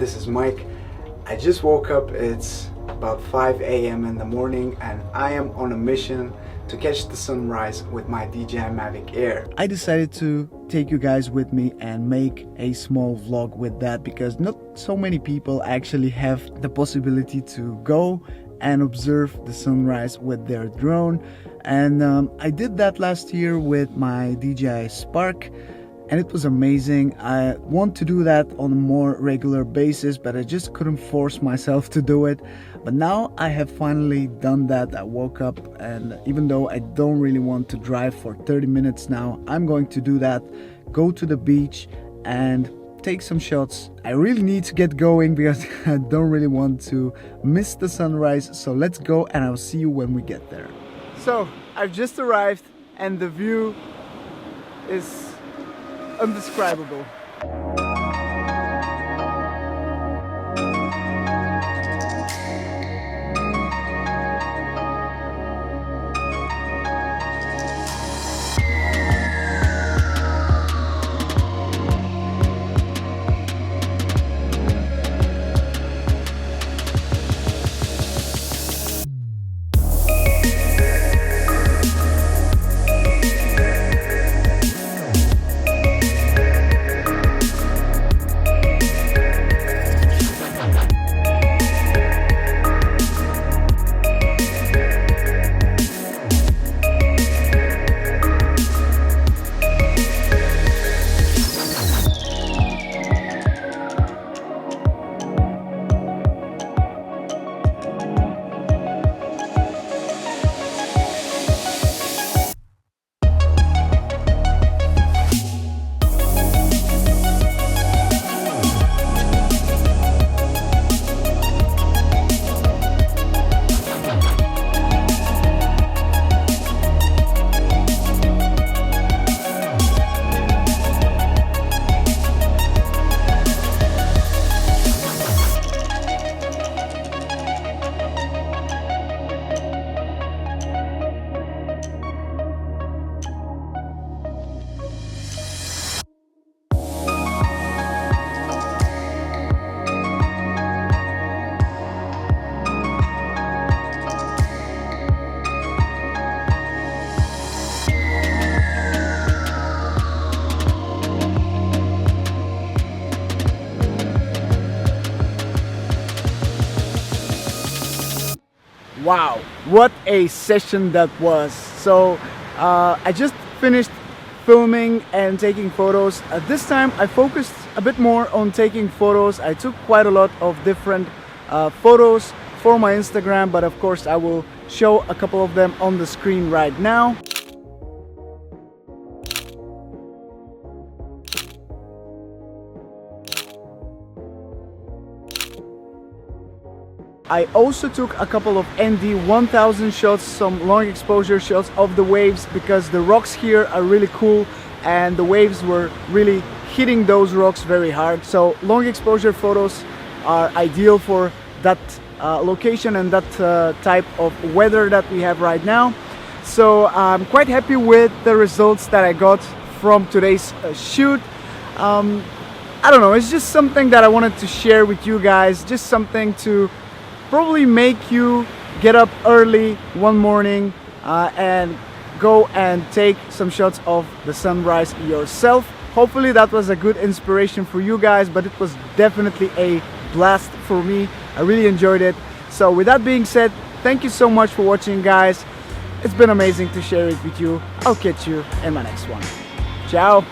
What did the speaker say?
this is Mike. I just woke up, it's about 5 a.m. in the morning and I am on a mission to catch the sunrise with my DJI Mavic Air. I decided to take you guys with me and make a small vlog with that because not so many people actually have the possibility to go and observe the sunrise with their drone. And I did that last year with my DJI Spark and it was amazing. I want to do that on a more regular basis, but I just couldn't force myself to do it. But now I have finally done that. I woke up, and even though I don't really want to drive for 30 minutes now, I'm going to do that, go to the beach and take some shots. I really need to get going because I don't really want to miss the sunrise. So let's go and I'll see you when we get there. So I've just arrived and the view is undescribable. Wow, what a session that was. So I just finished filming and taking photos. This time I focused a bit more on taking photos. I took quite a lot of different photos for my Instagram, but of course I will show a couple of them on the screen right now. I also took a couple of ND 1000 shots, some long exposure shots of the waves because the rocks here are really cool and the waves were really hitting those rocks very hard. So long exposure photos are ideal for that location and that type of weather that we have right now. So I'm quite happy with the results that I got from today's shoot. I don't know, it's just something that I wanted to share with you guys, just something to probably make you get up early one morning and go and take some shots of the sunrise yourself. Hopefully that was a good inspiration for you guys, but it was definitely a blast for me. I really enjoyed it. So with that being said, thank you so much for watching, guys. It's been amazing to share it with you. I'll catch you in my next one. Ciao.